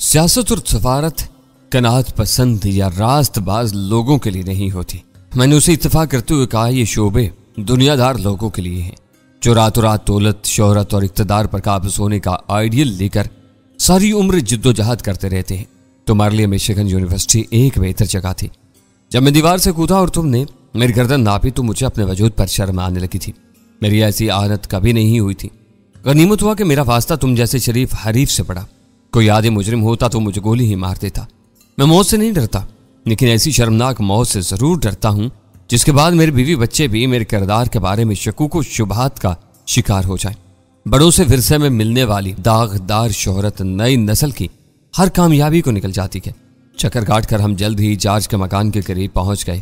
सियासत और सफारत कनात पसंद या रास्तबाज लोगों के लिए नहीं होती। मैंने उसे इत्तेफाक करते हुए कहा, ये शोबे दुनियादार लोगों के लिए हैं जो रातों रात दौलत, शोहरत और इक्तदार पर काबूस होने का आइडियल लेकर सारी उम्र जिद्दोजहद करते रहते हैं। तुम्हारे लिए मिशिगन यूनिवर्सिटी एक बेहतर जगह थी। जब मैं दीवार से कूदा और तुमने मेरी गर्दन नापी तो मुझे अपने वजूद पर शर्म आने लगी थी। मेरी ऐसी आदत कभी नहीं हुई थी। गनीमत हुआ कि मेरा वास्ता तुम जैसे शरीफ हरीफ से पड़ा। कोई आदि मुजरिम होता तो मुझे गोली ही मार देता। मैं मौत से नहीं डरता, लेकिन ऐसी शर्मनाक मौत से जरूर डरता हूं जिसके बाद मेरे बीवी बच्चे भी मेरे किरदार के बारे में शकूक व शुबहात का शिकार हो जाए। बड़ों से विरसे में मिलने वाली दागदार शोहरत नई नस्ल की हर कामयाबी को निकल जाती है। चक्कर काट कर हम जल्द ही जॉर्ज के मकान के करीब पहुंच गए।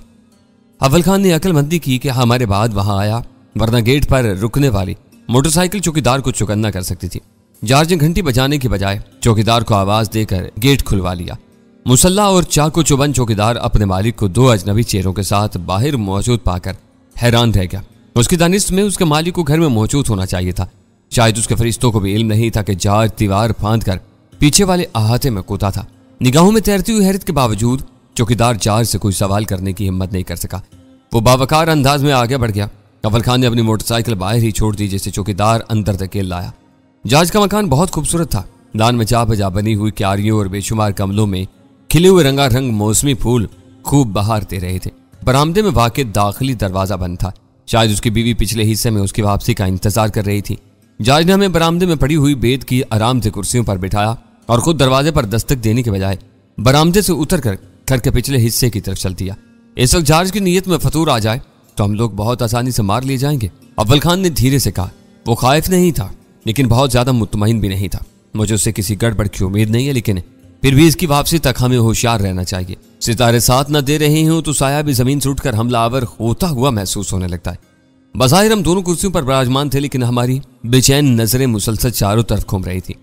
अव्वल खान ने अक्लमंदी की कि हमारे बाद वहां आया, वरना गेट पर रुकने वाली मोटरसाइकिल चौकीदार को चौकन्ना कर सकती थी। जॉर्ज ने घंटी बजाने की बजाय चौकीदार को आवाज देकर गेट खुलवा लिया। मुसल्ला और चाकू चुबन चौकीदार अपने मालिक को दो अजनबी चेहरों के साथ बाहर मौजूद पाकर हैरान रह गया। उसकी दानिश में उसके मालिक को घर में मौजूद होना चाहिए था। शायद उसके फरिश्तों को भी इल्म नहीं था कि जॉर्ज दीवार फांद कर पीछे वाले अहाते में कूदा था। निगाहों में तैरती हुई हैरत के बावजूद चौकीदार जॉर्ज से कोई सवाल करने की हिम्मत नहीं कर सका। वो बावकार अंदाज में आगे बढ़ गया। अव्वल खान ने अपनी मोटरसाइकिल बाहर ही छोड़ दी जिसे चौकीदार अंदर धकेल लाया। जॉर्ज का मकान बहुत खूबसूरत था। लान में जा बजा बनी हुई क्यारियों और बेशुमार गमलों में खिले हुए रंगारंग मौसमी फूल खूब बहार दे रहे थे। बरामदे में वाक़ दाखिली दरवाजा बंद था। शायद उसकी बीवी पिछले हिस्से में उसकी वापसी का इंतजार कर रही थी। जॉर्ज ने हमें बरामदे में पड़ी हुई बेद की आराम से कुर्सियों पर बिठाया और खुद दरवाजे पर दस्तक देने के बजाय बरामदे से उतरकर घर के पिछले हिस्से की तरफ चल दिया। इस वक्त जॉर्ज की नीयत में फतूर आ जाए तो हम लोग बहुत आसानी से मार लिए जाएंगे। अव्वल खान ने धीरे से कहा। वो खाइफ नहीं था, लेकिन बहुत ज्यादा मुतमईन भी नहीं था। मुझे उससे किसी गड़बड़ की उम्मीद नहीं है, लेकिन फिर भी इसकी वापसी तक हमें होशियार रहना चाहिए। सितारे साथ न दे रहे हों तो साया भी जमीन से उठकर हमलावर होता हुआ महसूस होने लगता है। बज़ाहिर हम दोनों कुर्सियों पर विराजमान थे, लेकिन हमारी बेचैन नजरें मुसलसल चारों तरफ घूम रही थी।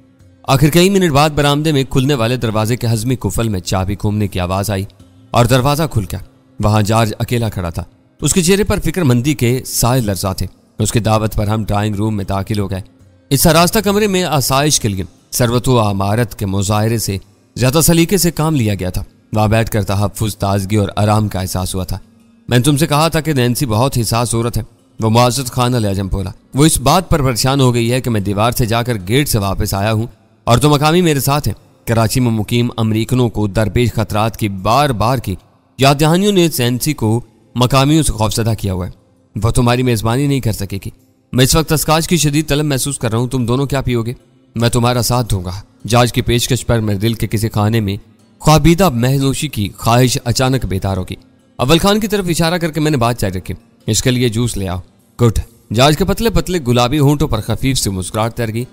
आखिर कई मिनट बाद बरामदे में खुलने वाले दरवाजे के हजमी कुफल में चाबी घूमने की आवाज आई और दरवाजा खुल गया। वहां जॉर्ज अकेला खड़ा था। उसके चेहरे पर फिक्रमंदी के साए लर्जा थे। उसकी दावत पर हम ड्राइंग रूम में दाखिल हो गए। इस सरास्ता कमरे में आसाइश के लिए सरवतो अमारत के मुजाहरे से ज्यादा सलीके से काम लिया गया था। वहां बैठकर तहफ्फुज, ताजगी और आराम का एहसास हुआ था। मैंने तुमसे कहा था कि नैन्सी बहुत हिसास औरत है, वो मुअज़्ज़ज़ खान अल-आज़म बोला। वो इस बात पर परेशान हो गई है कि मैं दीवार से जाकर गेट से वापस आया हूँ और तो मकामी मेरे साथ है। कराची में मुकीम अमरीकनों को दरपेश खतरात की बार बार की याद दहानियों ने नैन्सी को मकामियों से खौफजदा किया हुआ है। वह तुम्हारी मेजबानी नहीं कर सकेगी। मैं इस वक्त अस्काच की शदीद तलब महसूस कर रहा हूँ। तुम दोनों क्या पियोगे? मैं तुम्हारा साथ दूंगा। जॉर्ज की पेशकश पर मेरे दिल के किसी खाने में ख्वाबीदा महनोशी की ख्वाहिश अचानक बेदार होगी। अव्वल खान की तरफ इशारा करके मैंने बात जारी रखी। इसके लिए जूस ले आओ। गुड। जॉर्ज के पतले पतले गुलाबी होंठों पर खफीफ से मुस्कुराहट तैर गई।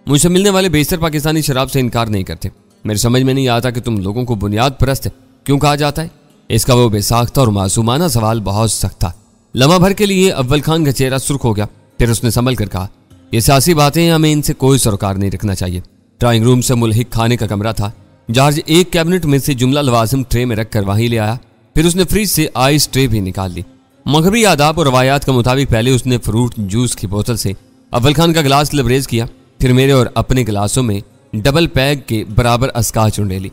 मुझसे मिलने वाले बेशतर पाकिस्तानी शराब से इनकार नहीं करते। मेरी समझ में नहीं आता कि तुम लोगों को बुनियाद परस्त क्यों कहा जाता है। इसका वो बेसाख्ता और मासूमाना सवाल बहुत सख्त था। लम्हा भर के लिए अव्वल खान का चेहरा सुर्ख हो गया। फिर उसने संभल कर कहा, ये सियासी बातें, हमें इनसे कोई सरोकार नहीं रखना चाहिए। ड्राइंग रूम से मुल्हिक खाने का कमरा था। जॉर्ज एक कैबिनेट में से जुमला लवाजिम ट्रे में रखकर वहीं ले आया। फिर उसने फ्रिज से आइस ट्रे भी निकाल ली। मगरबी आदाब और रवायात के मुताबिक पहले उसने फ्रूट जूस की बोतल से अव्वल खान का गिलास लबरेज किया, फिर मेरे और अपने गिलासों में डबल पैग के बराबर अस्काच उंडेली।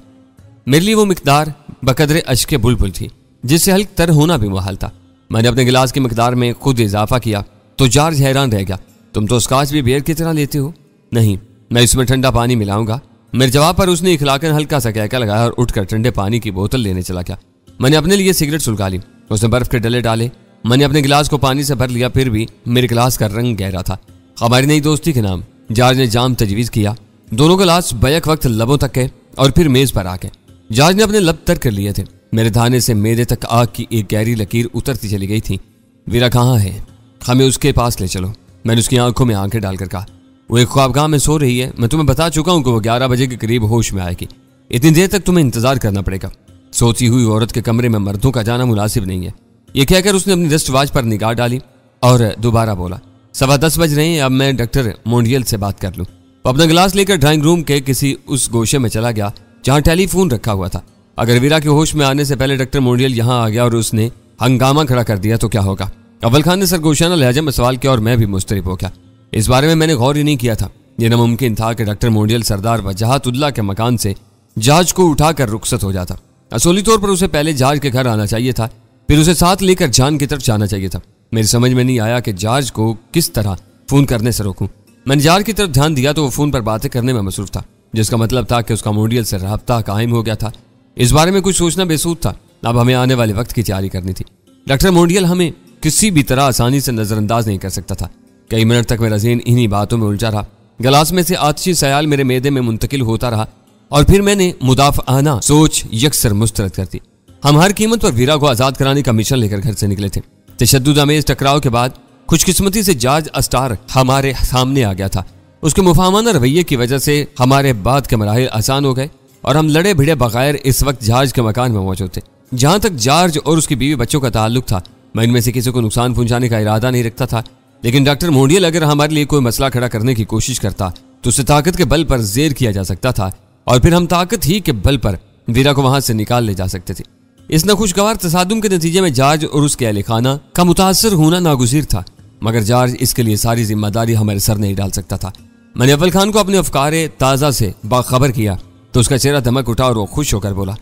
मेरे लिए वो मिकदार बकदरे अश्के बुलबुल थी जिससे हल्क तर होना भी मुहाल था। मैंने अपने गिलास की मिकदार में खुद इजाफा किया तो जॉर्ज हैरान रह गया। तुम तो स्कॉच भी बियर की तरह लेते हो। नहीं, मैं इसमें ठंडा पानी मिलाऊंगा। मेरे जवाब पर उसने इखलाकन हल्का सा कहका लगाया और उठकर ठंडे पानी की बोतल लेने चला गया। मैंने अपने लिए सिगरेट सुलगा ली। उसने बर्फ के डले डाले। मैंने अपने गिलास को पानी से भर लिया, फिर भी मेरे गिलास का रंग गहरा था। हमारी नई दोस्ती के नाम जॉर्ज ने जाम तजवीज किया। दोनों गिलास बैक वक्त लबों तक गए और फिर मेज पर आ गए। जॉर्ज ने अपने लब तर कर लिए थे। मेरे धाने से मेरे तक आग की एक गहरी लकीर उतरती चली गई थी। वीरा कहाँ है? हमें उसके पास ले चलो। मैंने उसकी आंखों में आंखें डालकर कहा। वो एक ख्वाबगाह में सो रही है। मैं तुम्हें बता चुका हूं कि वो 11 बजे के करीब होश में आएगी। इतनी देर तक तुम्हें इंतजार करना पड़ेगा। सोती हुई औरत के कमरे में मर्दों का जाना मुनासिब नहीं है। ये कहकर उसने अपनी रिस्ट वॉच पर निगाह डाली और दोबारा बोला, 10:15 बज रहे हैं। अब मैं डॉक्टर मोंडियल से बात कर लूँ। वो अपना गिलास लेकर ड्राइंग रूम के किसी उस गोशे में चला गया जहाँ टेलीफोन रखा हुआ था। अगर वीरा के होश में आने से पहले डॉक्टर मोंडियल यहाँ आ गया और उसने हंगामा खड़ा कर दिया तो क्या होगा? अव्वल खान ने सरगोशाना लहजे में सवाल किया और मैं भी मुस्तरिब हो गया। इस बारे में मैंने गौर ही नहीं किया था। यह नामुमकिन था कि डॉक्टर मोंडियल सरदार वजहातुल्लाह के मकान से जॉर्ज को उठाकर रुखसत हो जाता। असोली तौर पर उसे पहले जॉर्ज के घर आना चाहिए था, फिर उसे साथ लेकर जान की तरफ जाना चाहिए था। मेरी समझ में नहीं आया कि जॉर्ज को किस तरह फोन करने से रोकूं। मैंने जॉर्ज की तरफ ध्यान दिया तो वो फोन पर बातें करने में मसरूफ था, जिसका मतलब था कि उसका मोंडियल से राब्ता कायम हो गया था। इस बारे में कुछ सोचना बेसूद था। अब हमें आने वाले वक्त की तैयारी करनी थी। डॉक्टर मोंडियल हमें किसी भी तरह आसानी से नजरअंदाज नहीं कर सकता था। कई मिनट तक मेरा ज़हन इन्हीं बातों में उलझा रहा। गिलास में से आतिशी सयाल मेरे मैदे में मुंतकिल होता रहा और फिर मैंने मुदाफ़आना सोच यकसर मुस्तरद कर दी। हम हर कीमत पर वीरा को आज़ाद कराने का मिशन लेकर घर से निकले थे। तशद्दुद अमेज टकराव के बाद खुशकिस्मती से जॉर्ज अस्टार हमारे सामने आ गया था। उसके मुफाहमाना रवैये की वजह से हमारे बाद के मराहिल आसान हो गए और हम लड़े भिड़े बगैर इस वक्त जॉर्ज के मकान में मौजूद थे। जहां तक जॉर्ज और उसकी बीवी बच्चों का ताल्लुक था, मैं इनमें से किसी को नुकसान पहुंचाने का इरादा नहीं रखता था, लेकिन डॉक्टर मोंडियल अगर हमारे लिए कोई मसला खड़ा करने की कोशिश करता तो उसे ताकत के बल पर जेर किया जा सकता था और फिर हम ताकत ही के बल पर वीरा को वहां से निकाल ले जा सकते थे। इस नखुशगवार तसादुम के नतीजे में जॉर्ज और उसके अहले खाना का मुतासर होना नागुज़ीर था, मगर जॉर्ज इसके लिए सारी जिम्मेदारी हमारे सर नहीं डाल सकता था। मैंने अव्वल खान को अपने अफकारे ताज़ा से बाखबर किया तो उसका चेहरा दमक उठा और वो खुश होकर बोला,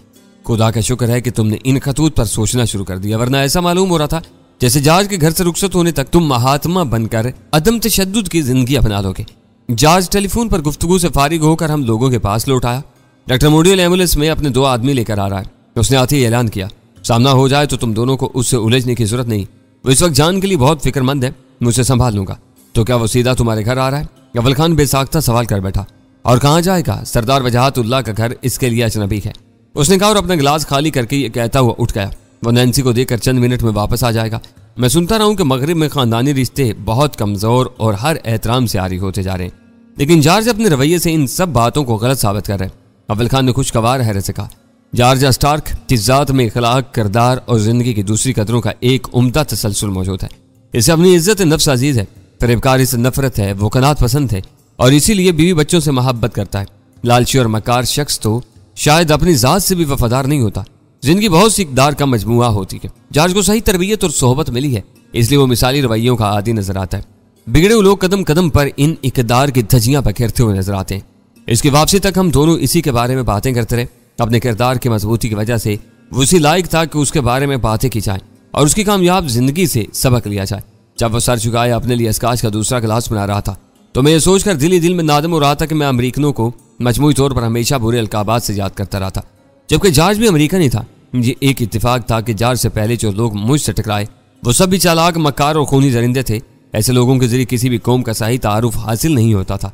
खुदा का शुक्र है कि तुमने इन खतूत पर सोचना शुरू कर दिया, वरना ऐसा मालूम हो रहा था जैसे जॉर्ज के घर से रुखसत होने तक तुम महात्मा बनकर अदम तशद्दुद की जिंदगी अपना लोगे। जॉर्ज टेलीफोन पर गुफ्तगू से फारिग होकर हम लोगों के पास लौट आया। डॉक्टर मोंडियल एम्बुलेंस में अपने 2 आदमी लेकर आ रहा है। उसने आते ही ऐलान किया, सामना हो जाए तो तुम दोनों को उससे उलझने की जरूरत नहीं। वो इस वक्त जान के लिए बहुत फिक्रमंद है, मैं उसे संभाल लूंगा। तो क्या वो सीधा तुम्हारे घर आ रहा है? अव्वल खान बेसाख्ता सवाल कर बैठा। और कहाँ जाएगा? सरदार वजाहतुल्लाह का घर इसके लिए अजनबी है, उसने कहा और अपना गिलास खाली करके ये कहता हुआ उठ गया। वो नैन्सी को देखकर चंद मिनट में वापस आ जाएगा। मैं सुनता रहा हूं कि मगरिब में खानदानी रिश्ते बहुत कमजोर और हर एहतराम से आरी होते जा रहे हैं, लेकिन जॉर्ज अपने रवैये से इन सब बातों को गलत साबित कर रहे हैं। अव्वल खान ने खुशगवार हैरत से कहा, जॉर्ज अस्टार्क की जात में इखलाक, किरदार और जिंदगी की दूसरी कदरों का एक उम्दा तसलसल मौजूद है। इसे अपनी इज्जत नफ्स अजीज है, फरेबकारी से नफरत है, वो कनात पसंद है और इसीलिए बीवी बच्चों से मोहब्बत करता है। लालची और मकार शख्स तो शायद अपनी जात से भी वफादार नहीं होता। जिंदगी बहुत सी इकदार का मजमुआ होती है। जॉर्ज को सही तरबियत और सोहबत मिली है, इसलिए वो मिसाली रवैयों का आदी नजर आता है। बिगड़े हुए लोग कदम कदम पर इन इकदार की धज्जियां बखेरते हुए नजर आते हैं। इसकी वापसी तक हम दोनों इसी के बारे में बातें करते रहे। अपने किरदार की मजबूती की वजह से वो उसी लायक था कि उसके बारे में बातें की जाए और उसकी कामयाब जिंदगी से सबक लिया जाए। जब वो सर झुकाए अपने लिए स्काच का दूसरा गिलास बना रहा था तो मैं ये सोचकर दिल ही दिल में नादम हो रहा था कि मैं अमरीकनों को मजमूई तौर पर हमेशा बुरे अलकाबात से याद करता रहा था, जबकि जॉर्ज भी अमरीकन ही था। ये एक इत्तेफाक था कि जॉर्ज से पहले जो लोग मुझसे टकराए वो सब भी चालाक, मक्कार और खूनी दरिंदे थे। ऐसे लोगों के जरिए किसी भी कौम का सही तारुफ हासिल नहीं होता था,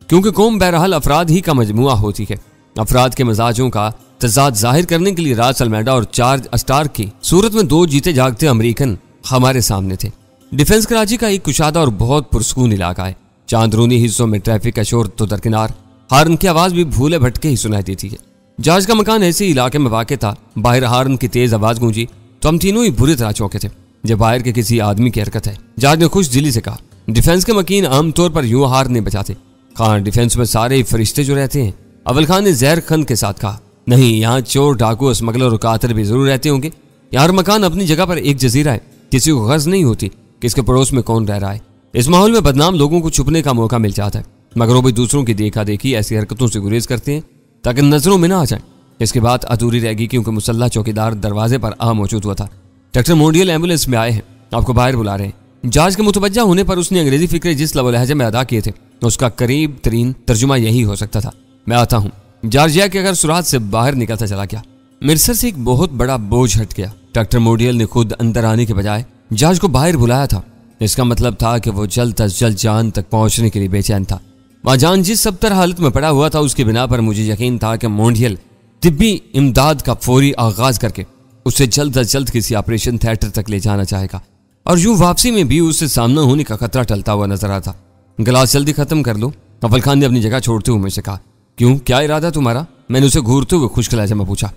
क्योंकि कौम बहरहाल अफराद ही का मजमुआ होती है। अफराद के मिजाजों का तजाद जाहिर करने के लिए राज अल्मेडा और जॉर्ज अस्टार्क की सूरत में 2 जीते जागते अमरीकन हमारे सामने थे। डिफेंस कराची का एक कुशादा और बहुत पुरसकून इलाका है। चांदरूनी हिस्सों में ट्रैफिक का शोर तो दरकिनार, हार्न की आवाज भी भूले भटके ही सुनाई देती है। जॉर्ज का मकान ऐसे इलाके में वाक़ था। बाहर हार्न की तेज आवाज गूंजी तो हम तीनों ही बुरी तरह चौंके थे। जब बाहर के किसी आदमी की हरकत है, जॉर्ज ने खुश दिली से कहा, डिफेंस के मकीन आमतौर पर यूं हार नहीं बचाते। खान, डिफेंस में सारे ही फरिश्ते जो रहते हैं। अव्वल खान ने जहर खंद के साथ कहा, नहीं, यहाँ चोर, डाकू, स्मगलर और कातिल भी जरूर रहते होंगे। यार मकान अपनी जगह पर एक जजीरा है, किसी को गर्ज नहीं होती कि इसके पड़ोस में कौन रह रहा है। इस माहौल में बदनाम लोगों को छुपने का मौका मिल जाता है, मगर वो भी दूसरों की देखा देखी ऐसी हरकतों से गुरेज करते हैं ताकि नजरों में ना आ जाए। इसके बाद अधूरी रहेगी क्योंकि मुसल्ला चौकीदार दरवाजे पर आ मौजूद हुआ था। डॉक्टर मोंडियल एम्बुलेंस में आए हैं, आपको बाहर बुला रहे हैं। जॉर्ज के मुतवज्जा होने पर उसने अंग्रेजी फिक्रे जिस लव लहजे में अदा किए थे उसका करीब तरीन तर्जुमा यही हो सकता था, मैं आता हूँ। जॉर्जिया के अगर सुरात से बाहर निकलता चला गया। मेरे सर से एक बहुत बड़ा बोझ हट गया। डॉक्टर मोंडियल ने खुद अंदर आने के बजाय जॉर्ज को बाहर बुलाया था। इसका मतलब था कि वो जल्द अज जल्द जान तक पहुंचने के लिए बेचैन था। वहां जान जिस सबतर हालत में पड़ा हुआ था उसकी बिना पर मुझे यकीन था कि मोंडियल तिब्बी इमदाद का फौरी आगाज करके उसे जल्द अज जल्द किसी ऑपरेशन थिएटर तक ले जाना चाहेगा और यूं वापसी में भी उससे सामना होने का खतरा टलता हुआ नजर आता। गिलास जल्दी खत्म कर लो, अव्वल खान ने अपनी जगह छोड़ते हुए मुझसे कहा। क्यों, क्या इरादा तुम्हारा? मैंने उसे घूरते हुए खुश्क लहजे में पूछा।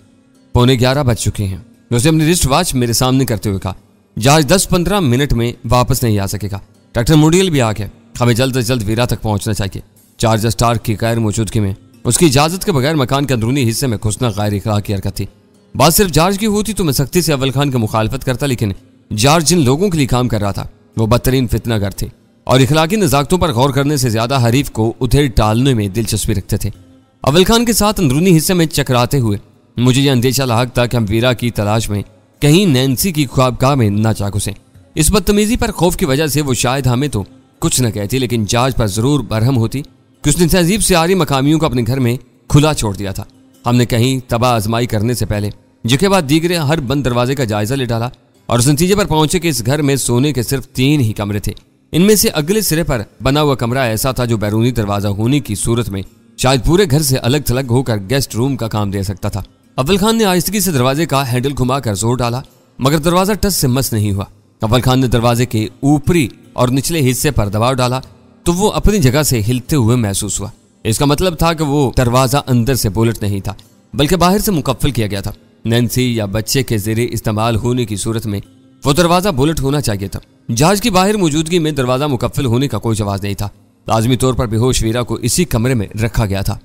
11:15 बज चुके हैं, उसने अपनी रिस्ट वॉच मेरे सामने करते हुए कहा। जॉर्ज 10-15 मिनट में वापस नहीं आ सकेगा। डॉक्टर मोंडियल भी आ गया, हमें जल्द से जल्द वीरा तक पहुंचना चाहिए। जॉर्ज अस्टार्क की गैर मौजूदगी में उसकी इजाजत के बगैर मकान के अंदरूनी हिस्से में घुसना गैर इखलाकी हरकत थी। बात सिर्फ जॉर्ज की होती तो मैं सख्ती से अव्वल खान की मुखालफत करता, लेकिन जॉर्ज जिन लोगों के लिए काम कर रहा था वो बदतरीन फितनागर थे और इखलाकी नज़ाकतों पर गौर करने से ज्यादा हरीफ को उधेड़ टालने में दिलचस्पी रखते थे। अव्वल खान के साथ अंदरूनी हिस्से में चकराते हुए मुझे यह अंदेशा लाहक था कि हम वीरा की तलाश में कहीं नैन्सी की ख्वाबगाह में न जा घुसे। इस बदतमीजी पर खौफ की वजह से वो शायद हमें तो कुछ न कहती, लेकिन जांच पर जरूर बरहम होती कि उसने तहजीब से आ रही मकामियों को अपने घर में खुला छोड़ दिया था। हमने कहीं तबाह आजमाई करने से पहले जिसके बाद दीगरे हर बंद दरवाजे का जायजा ले डाला और उस नतीजे पर पहुंचे कि इस घर में सोने के सिर्फ 3 ही कमरे थे। इनमें से अगले सिरे पर बना हुआ कमरा ऐसा था जो बैरूनी दरवाजा होने की सूरत में शायद पूरे घर से अलग थलग होकर गेस्ट रूम का काम दे सकता था। अव्वल खान ने आहिस्तगी से दरवाजे का हैंडल घुमाकर जोर डाला, मगर दरवाजा टस से मस नहीं हुआ। अव्वल खान ने दरवाजे के ऊपरी और निचले हिस्से पर दबाव डाला तो वो अपनी जगह से हिलते हुए महसूस हुआ। इसका मतलब था कि वो दरवाजा अंदर से बुलेट नहीं था बल्कि बाहर से मुकफ्फल किया गया था। नैन्सी या बच्चे के ज़ेरे इस्तेमाल होने की सूरत में वो दरवाजा बुलेट होना चाहिए था। जहाज की बाहर मौजूदगी में दरवाजा मुकफ्फल होने का कोई जवाब नहीं था। लाजमी तौर पर बेहोश वीरा को इसी कमरे में रखा गया था।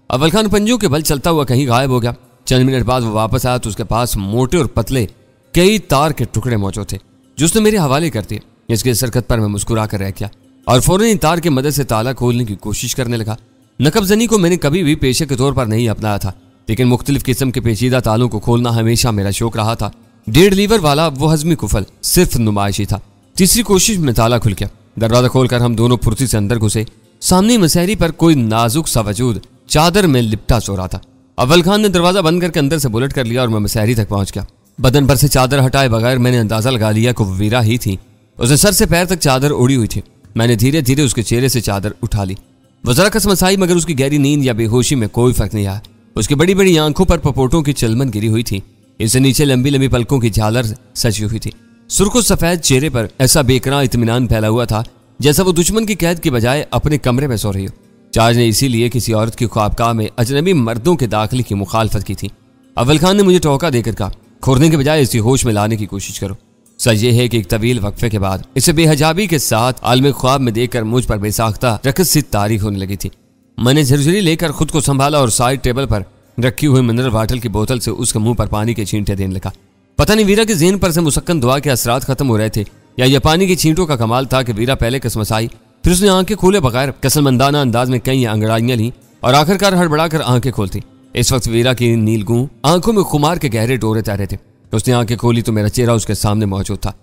अव्वल खान पंजों के बल चलता हुआ कहीं गायब हो गया। चंद मिनट बाद वो वापस आया तो उसके पास मोटे और पतले कई तार के टुकड़े मौजूद थे जो उसने मेरे हवाले कर दिए। इसके सरकत पर मैं मुस्कुरा कर रह गया और फौरन इन तार की मदद से ताला खोलने की कोशिश करने लगा। नकबजनी को मैंने कभी भी पेशे के तौर पर नहीं अपनाया था, लेकिन मुख्तलिफ किस्म के पेचीदा तालों को खोलना हमेशा मेरा शौक रहा था। 1.5 लीवर वाला वो हजमी कुफल सिर्फ नुमाइशी था। तीसरी कोशिश में ताला खुल गया। दरवाजा खोलकर हम दोनों फुर्ती से अंदर घुसे। सामने मसहरी पर कोई नाजुक सा वजूद चादर में लिपटा सो रहा था। अव्वल खान ने दरवाजा बंद करके अंदर से बुलेट कर लिया और मैं मसहरी तक पहुंच गया। बदन पर से चादर हटाए बगैर मैंने अंदाजा लगा लिया कि वो वीरा ही थी। उसने सर से पैर तक चादर उड़ी हुई थी। मैंने धीरे धीरे उसके चेहरे से चादर उठा ली। वो जरा कसमसाई, मगर उसकी गहरी नींद या बेहोशी में कोई फर्क नहीं आया। उसकी बड़ी बड़ी आंखों पर पपोटों की चलमन गिरी हुई थी। इससे नीचे लंबी लंबी पलकों की झालर सजी हुई थी। सुर्ख सफेद चेहरे पर ऐसा बेकरां इत्मीनान फैला हुआ था जैसा वो दुश्मन की कैद की बजाय अपने कमरे में सो रही हो। चार्ज ने इसीलिए किसी औरत की ख्वाबगाह में अजनबी मर्दों के दाखिले की मुखालफत की थी। अव्वल खान ने मुझे टोका देकर कहा, खोरने के बजाय इसी होश में लाने की कोशिश करो। सच ये है कि एक तवील वक्फे के बाद इसे बेहजाबी के साथ आलम ख्वाब में देखकर मुझ पर बेसाख्ता रकस सी तारीख होने लगी थी। मैंने झरझरी लेकर खुद को संभाला और साइड टेबल पर रखी हुई मिनरल वाटर की बोतल से उसके मुंह पर पानी के छींटे देने लगा। पता नहीं वीरा के ज़हन पर से मुसक्कन दुआ के असरात खत्म हो रहे थे या यह पानी की छींटों का कमाल था कि वीरा पहले कसमसाई, फिर उसने आंखें खोले बगैर कसलमंदाना अंदाज में कई अंगड़ाइयां ली और आखिरकार हड़बड़ाकर आंखें खोलती। इस वक्त वीरा की नीलगूं आंखों में खुमार के गहरे डोरे तैरे थे। उसने आंखें खोली तो मेरा चेहरा उसके सामने मौजूद था।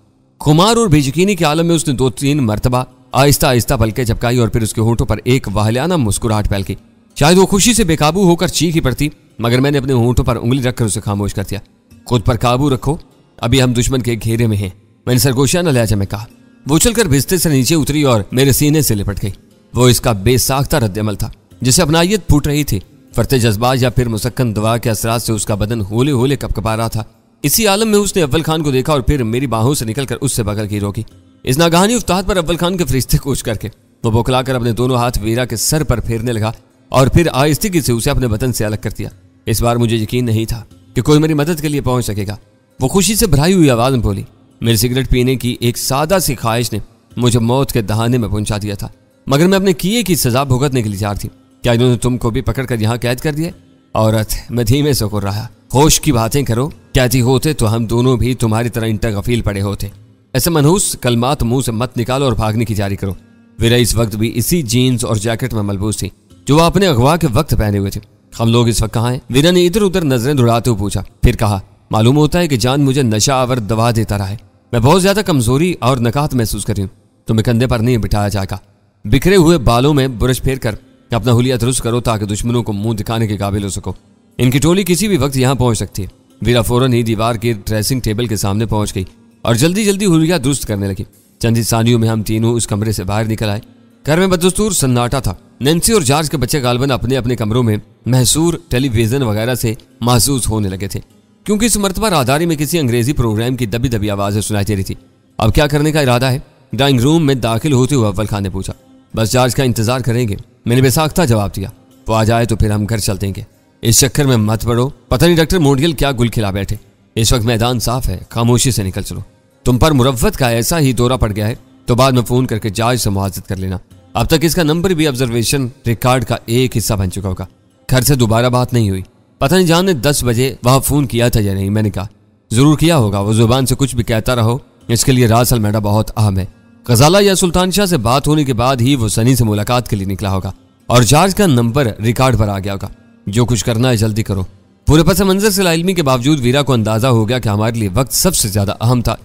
खुमार और बेयकीनी के आलम में उसने 2-3 मरतबा आहिस्ता आहिस्ता पलकें झपकाई और फिर उसके होंठों पर एक वाहियाना मुस्कुराहट फैल गई। शायद वो खुशी से बेकाबू होकर चीख ही पड़ती, मगर मैंने अपने होंठों पर उंगली रखकर उसे खामोश कर दिया। खुद पर काबू रखो, अभी हम दुश्मन के घेरे में हैं, मैंने सरगोशियाना लहजा में कहा। वो उछलकर बिस्तर से नीचे उतरी और मेरे सीने से लिपट गई। वो इसका बेसाख्ता रद्दअमल था जिसे अपनायत फूट रही थी। फरते जज्बात या फिर मुसक्कन दवा के असरात से उसका बदन होले होले कपकपा रहा था। इसी आलम में उसने अव्वल खान को देखा और फिर मेरी बाहों से निकलकर उससे बगल की रोकी। इस नागहानी उफ्ताद पर अव्वल खान के फरिश्ते कूच करके वो बौखलाकर अपने दोनों हाथ वीरा के सर पर फेरने लगा और फिर आहिस्तेगी से उसे अपने बदन से अलग कर दिया। इस बार मुझे यकीन नहीं था कि कोई मेरी मदद के लिए पहुंच सकेगा। वो खुशी से भराई हुई आवाज में बोली, मेरे सिगरेट पीने की एक सादा सी ख्वाहिश ने मुझे मौत के दहाने में पहुंचा दिया था, मगर मैं अपने किए की सजा भुगतने के लिए तैयार थी। क्या इन्होंने तुमको भी पकड़कर यहाँ कैद कर दिया? औरत, मैं धीमे से कुर रहा, होश की बातें करो, कहती होते तो हम दोनों भी तुम्हारी तरह इंटरगफील पड़े होते। ऐसे मनहूस कलमात मुंह से मत निकालो और भागने की जारी करो। वीरा इस वक्त भी इसी जीन्स और जैकेट में मलबूस थी जो वह अपने अगवा के वक्त पहने हुए थे। हम लोग इस वक्त कहाँ हैं? वीरा ने इधर उधर नजरें दौड़ाते हुए पूछा, फिर कहा, मालूम होता है कि जान मुझे नशा आवर दवा देता रहा है। मैं बहुत ज्यादा कमजोरी और नकात महसूस कर रही हूँ। तुम्हें कंधे पर नहीं बिठाया जाएगा। बिखरे हुए बालों में बुरश फेर कर अपना हुलिया दुरुस्त करो ताकि दुश्मनों को मुंह दिखाने के काबिल हो सको। इनकी टोली किसी भी वक्त यहाँ पहुंच सकती है। वीरा फौरन ही दीवार के ड्रेसिंग टेबल के सामने पहुंच गई और जल्दी जल्दी हुलिया दुरुस्त करने लगी। चंद ही सानियों में हम तीनों उस कमरे से बाहर निकल आए। घर में बदस्तूर सन्नाटा था। नैन्सी और जॉर्ज के बच्चे गालबन अपने अपने कमरों में महसूर टेलीविजन वगैरह से महसूस होने लगे थे, क्योंकि इस मर्तबा राहदारी में किसी अंग्रेजी प्रोग्राम की दबी दबी आवाजें सुनाई दे रही थी। अब क्या करने का इरादा है? ड्राइंग रूम में दाखिल होते हुए अव्वल खान ने पूछा। बस जॉर्ज का इंतजार करेंगे, मैंने बेसाख्ता जवाब दिया। वो आ जाए तो फिर हम घर चल देंगे। इस चक्कर में मत पड़ो, पता नहीं डॉक्टर मोडियल क्या गुल खिला बैठे। इस वक्त मैदान साफ है, खामोशी से निकल चलो। तुम पर मुरव्वत का ऐसा ही दौरा पड़ गया है तो बाद में फोन करके जॉर्ज से मुआवजत कर लेना। अब तक इसका नंबर भी ऑब्जर्वेशन रिकॉर्ड का एक हिस्सा बन चुका होगा। घर से दोबारा बात नहीं हुई। पता नहीं जान ने 10 बजे वहां फोन किया था या नहीं। मैंने कहा जरूर किया होगा, वो जुबान से कुछ भी कहता रहो, इसके लिए रास अलमेडा बहुत अहम है। गजाला या सुल्तान शाह से बात होने के बाद ही वो सनी से मुलाकात के लिए निकला होगा और जॉर्ज का नंबर रिकॉर्ड पर आ गया होगा। जो कुछ करना है जल्दी करो। पूरे पस मंजर से लाइल्मी के बावजूद वीरा को अंदाजा हो गया कि हमारे लिए वक्त सबसे ज्यादा अहम था।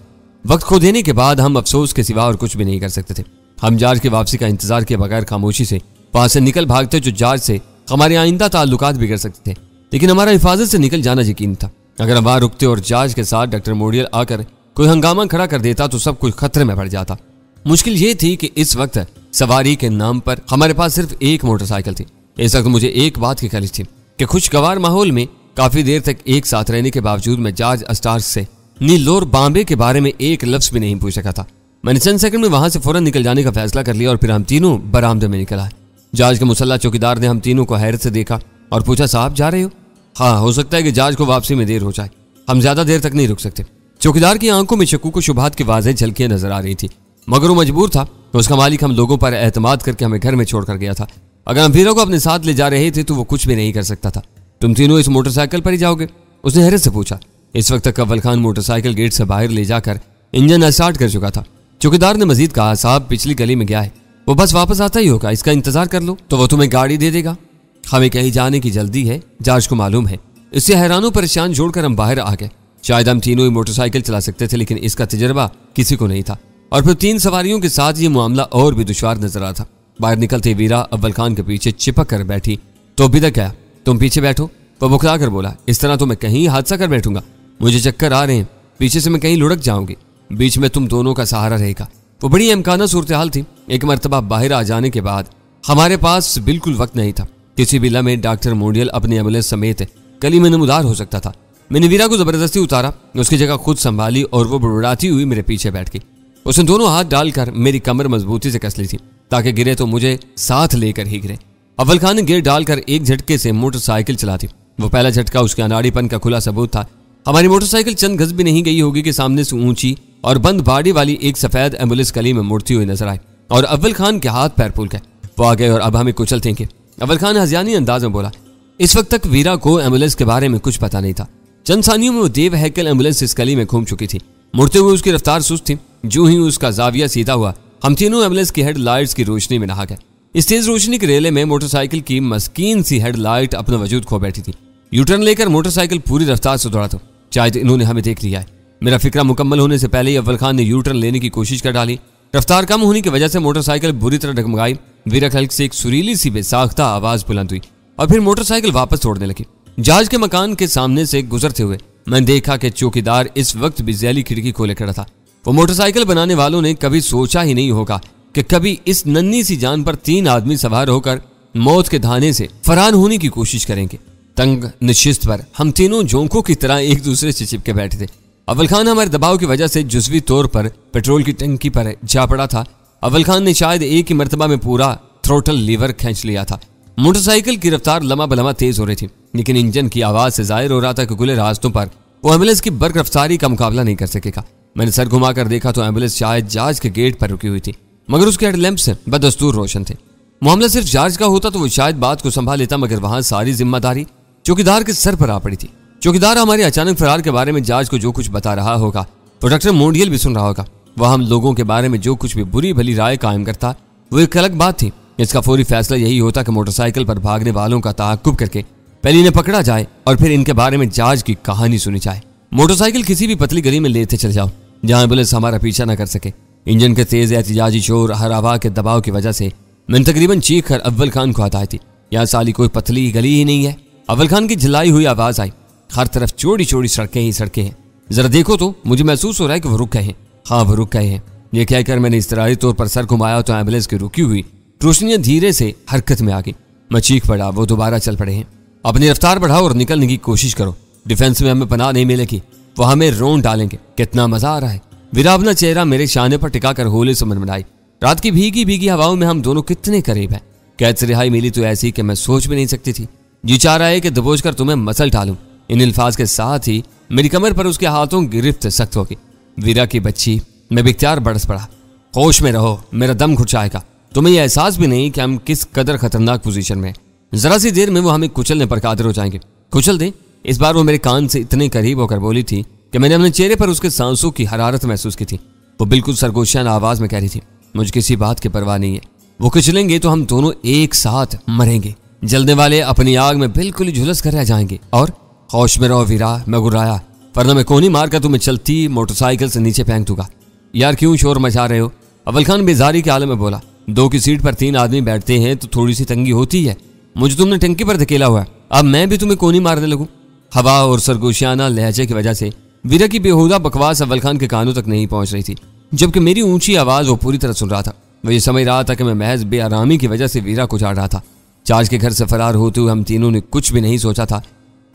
वक्त खो देने के बाद हम अफसोस के सिवा और कुछ भी नहीं कर सकते थे। हम जॉर्ज की वापसी का इंतजार किए बगैर खामोशी से वहां से निकल भागते, जो जॉर्ज से हमारे आइंदा ताल्लुकात बिगड़ सकते थे। लेकिन हमारा हिफाजत से निकल जाना यकीन था। अगर हम वहां रुकते और जॉर्ज के साथ डॉक्टर मोडियल आकर कोई हंगामा खड़ा कर देता तो सब कुछ खतरे में पड़ जाता। मुश्किल ये थी कि इस वक्त सवारी के नाम पर हमारे पास सिर्फ एक मोटरसाइकिल थी। इस वक्त मुझे एक बात की खलीज थी कि खुशगवार माहौल में काफी देर तक एक साथ रहने के बावजूद मैं जॉर्ज अस्टार्स से नीलोर बॉम्बे के बारे में एक लफ्ज भी नहीं पूछ सका था। मैंने चंद सेकंड में वहां से फौरन निकल जाने का फैसला कर लिया और फिर हम तीनों बरामदे में निकल आए। जॉर्ज के मुसल्ला चौकीदार ने हम तीनों को हैरत से देखा और पूछा, साहब जा रहे हो? हाँ, हो सकता है कि जॉर्ज को वापसी में देर हो जाए, हम ज्यादा देर तक नहीं रुक सकते। चौकीदार की आंखों में शकूक शुबहात की वाज़ेह झलकियां नजर आ रही थी, मगर वो मजबूर था। तो उसका मालिक हम लोगों पर एतमाद करके हमें घर में छोड़कर गया था। अगर हम वीरा को अपने साथ ले जा रहे थे तो वो कुछ भी नहीं कर सकता था। तुम तीनों इस मोटरसाइकिल पर ही जाओगे? उसने हैरत से पूछा। इस वक्त तक अव्वल खान मोटरसाइकिल गेट से बाहर ले जाकर इंजन स्टार्ट कर चुका था। चौकीदार ने मजीद कहा, साहब पिछली गली में गया है, वो बस वापस आता ही होगा, इसका इंतजार कर लो, तो वो तुम्हें गाड़ी दे देगा। हमें कहीं जाने की जल्दी है, जॉर्ज को मालूम है। इससे हैरानों परेशान छोड़कर हम बाहर आ गए। शायद हम तीनों ही मोटरसाइकिल चला सकते थे, लेकिन इसका तजर्बा किसी को नहीं था। और फिर 3 सवारियों के साथ ये मामला और भी दुश्वार नजर आता। बाहर निकलते वीरा अव्वल खान के पीछे चिपक कर बैठी। तो अभी तक क्या, तुम पीछे बैठो, वो बुखला कर बोला। इस तरह तो मैं कहीं हादसा कर बैठूंगा, मुझे चक्कर आ रहे हैं, पीछे से मैं कहीं लुढ़क जाऊंगी, बीच में तुम दोनों का सहारा रहेगा। वो बड़ी इम्काना सूरत हाल थी। एक मरतबा बाहर आ जाने के बाद हमारे पास बिल्कुल वक्त नहीं था। किसी भी लम्हे डॉक्टर मोडियल अपनी एम्बुलेंस समेत गली में नमूदार हो सकता था। मैंने वीरा को जबरदस्ती उतारा, उसकी जगह खुद संभाली और वो बुड़बुड़ाती हुई मेरे पीछे बैठ गई। उसने दोनों हाथ डालकर मेरी कमर मजबूती से कस ली थी ताकि गिरे तो मुझे साथ लेकर ही गिरे। अव्वल खान ने गियर डालकर एक झटके से मोटरसाइकिल चला दी। वो पहला झटका उसके अनाड़ीपन का खुला सबूत था। हमारी मोटरसाइकिल चंद गज भी नहीं गई होगी कि सामने से ऊंची और बंद बाड़ी वाली एक सफेद एम्बुलेंस गली में मुड़ती हुई नजर आई और अव्वल खान के हाथ पैर फूल गए। वो आ गए और अब हमें कुचलते थे। अव्वल खान हज़ियानी अंदाज में बोला। इस वक्त तक वीरा को एम्बुलेंस के बारे में कुछ पता नहीं था। चंद सानियों में वो देव हैकल एम्बुलेंस इस गली में घूम चुकी थी। मुड़ते हुए उसकी रफ्तार सुस्त थी। जो ही उसका जाविया सीधा हुआ, हम तीनों एम्बुलेंस की हेडलाइट्स की रोशनी में नहा गए। इस तेज रोशनी के रेले में मोटरसाइकिल की मस्कीन सी हेडलाइट अपना वजूद खो बैठी थी। यूटर्न लेकर मोटरसाइकिल पूरी रफ्तार से दौड़ा। तो शायद इन्होंने हमें देख लिया है। मेरा फिक्रा मुकम्मल होने से पहले ही अव्वल खान ने यूटर्न लेने की कोशिश कर डाली। रफ्तार कम होने की वजह से मोटरसाइकिल बुरी तरह डगमगाई। वीरा खल्क से एक सुरीली सी बेसाख्ता आवाज बुलंद हुई और फिर मोटरसाइकिल वापस छोड़ने लगी। जॉर्ज के मकान के सामने से गुजरते हुए मैंने देखा कि चौकीदार इस वक्त भी जैली खिड़की खोले खड़ा था। वो मोटरसाइकिल बनाने वालों ने कभी सोचा ही नहीं होगा कि कभी इस नन्ही सी जान पर 3 आदमी सवार होकर मौत के धाने से फरार होने की कोशिश करेंगे। तंग नशिस्त पर हम तीनों झोंकों की तरह एक दूसरे से चिपके बैठे थे। अव्वल खान हमारे दबाव की वजह से जुज़वी तौर पर पेट्रोल की टंकी पर जा पड़ा था। अव्वल खान ने शायद एक ही मरतबा में पूरा थ्रोटल लीवर खींच लिया था। मोटरसाइकिल की रफ्तार लम्हा बलमा तेज हो रही थी, लेकिन इंजन की आवाज से जाहिर हो रहा था कि खुले रास्तों पर वो एम्बुलेंस की बर्क रफ्तारी का मुकाबला नहीं कर सकेगा। मैंने सर घुमाकर देखा तो एम्बुलेंस शायद जॉर्ज के गेट पर रुकी हुई थी, मगर उसके हेडलैम्प से बदस्तूर रोशन थे। मामला सिर्फ जॉर्ज का होता तो वो शायद बात को संभाल लेता, मगर वहां सारी जिम्मेदारी चौकीदार के सर पर आ पड़ी थी। चौकीदार हमारे अचानक फरार के बारे में जॉर्ज को जो कुछ बता रहा होगा तो डॉक्टर मोडियल भी सुन रहा होगा। वह हम लोगों के बारे में जो कुछ भी बुरी भली राय कायम करता वो एक अलग बात थी। इसका फौरी फैसला यही होता कि मोटरसाइकिल पर भागने वालों का ताक़ुब करके पहले इन्हें पकड़ा जाए और फिर इनके बारे में जॉर्ज की कहानी सुनी जाए। मोटरसाइकिल किसी भी पतली गली में लेते चले जाओ जहां एम्बुलेंस हमारा पीछा न कर सके। इंजन के तेज एहतिजाजी शोर, हर हवा के दबाव की वजह से मैंने तकरीबन चीख कर अव्वल खान को हटाई थी। यहाँ साली कोई पतली गली ही नहीं है। अव्वल खान की झिल्लाई हुई आवाज आई, हर तरफ चौड़ी चौड़ी सड़कें ही सड़कें हैं। जरा देखो तो, मुझे महसूस हो रहा है कि वो रुक गए हैं। हाँ, वो रुक गए हैं। ये कहकर मैंने इस्तरारी तौर पर सर घुमाया तो एम्बुलेंस की रुकी हुई रोशनियां धीरे से हरकत में आ गई। मैं चीख पड़ा, वो दोबारा चल पड़े हैं। अपनी रफ्तार बढ़ाओ और निकलने की कोशिश करो, डिफेंस में हमें पनाह नहीं मिलेगी, वो हमें रोन डालेंगे। कितना मजा आ रहा है। वीरा अपना चेहरा मेरे शाने पर टिकाकर होले से मनमनाई। रात की भीगी भीगी हवाओं में हम दोनों कितने करीब हैं। कैद से रिहाई मिली तो ऐसी कि मैं सोच भी नहीं सकती थी। जी चाह रहा है कि दबोच कर तुम्हें मसल डालूं। इन अल्फाज के साथ ही मेरी कमर पर उसके हाथों की गिरफ्त सख्त हो गई। वीरा की बच्ची, मैं बिख्तियार बरस पड़ा। होश में रहो, मेरा दम घुट जाएगा। तुम्हें यह एहसास भी नहीं कि हम किस कदर खतरनाक पोजीशन में। जरा सी देर में वो हमें कुचलने पर कादिर हो जाएंगे। कुचल दे। इस बार वो मेरे कान से इतने करीब होकर बोली थी कि मैंने अपने चेहरे पर उसके सांसों की हरारत महसूस की थी। वो बिल्कुल सरगोशियाना आवाज में कह रही थी, मुझे किसी बात की परवाह नहीं है। वो कुचलेंगे तो हम दोनों एक साथ मरेंगे। जलने वाले अपनी आग में बिल्कुल ही झुलस कर रह जाएंगे। और होश में रहो वीरा, मैं गुर्राया, वरना मैं कोनी मार कर तुम्हें चलती मोटरसाइकिल से नीचे फेंक दूंगा। यार क्यों शोर मचा रहे हो? अव्वल खान बेजारी के आलम में बोला। 2 की सीट पर 3 आदमी बैठते हैं तो थोड़ी सी तंगी होती है। मुझे तुमने टंकी पर धकेला हुआ है, अब मैं भी तुम्हें कोनी मारने लगूं? हवा और सरगोशियाना लहजे की वजह से वीरा की बेहुदा बकवास अव्वल खान के कानों तक नहीं पहुंच रही थी, जबकि मेरी ऊंची आवाज वो पूरी तरह सुन रहा था। वो ये समझ रहा था कि मैं महज बेआरामी की वजह से वीरा को झाड़ रहा था। चार्ज के घर से फरार होते हुए हम तीनों ने कुछ भी नहीं सोचा था।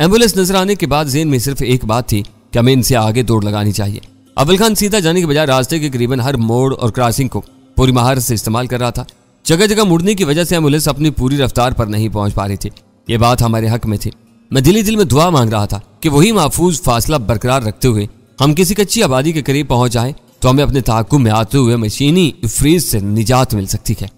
एम्बुलेंस नजर आने के बाद ज़हन में सिर्फ एक बात थी कि हमें इनसे आगे दौड़ लगानी चाहिए। अव्वल खान सीधा जाने के बजाय रास्ते के करीबन हर मोड़ और क्रॉसिंग को पूरी महारत से इस्तेमाल कर रहा था। जगह जगह मुड़ने की वजह से एम्बुलेंस अपनी पूरी रफ्तार पर नहीं पहुंच पा रही थी। ये बात हमारे हक में थी। मैं दिल में दुआ मांग रहा था कि वही महफूज फासला बरकरार रखते हुए हम किसी कच्ची आबादी के करीब पहुंच जाएं तो हमें अपने ताक़ुब में आते हुए मशीनी फ्रीज से निजात मिल सकती है।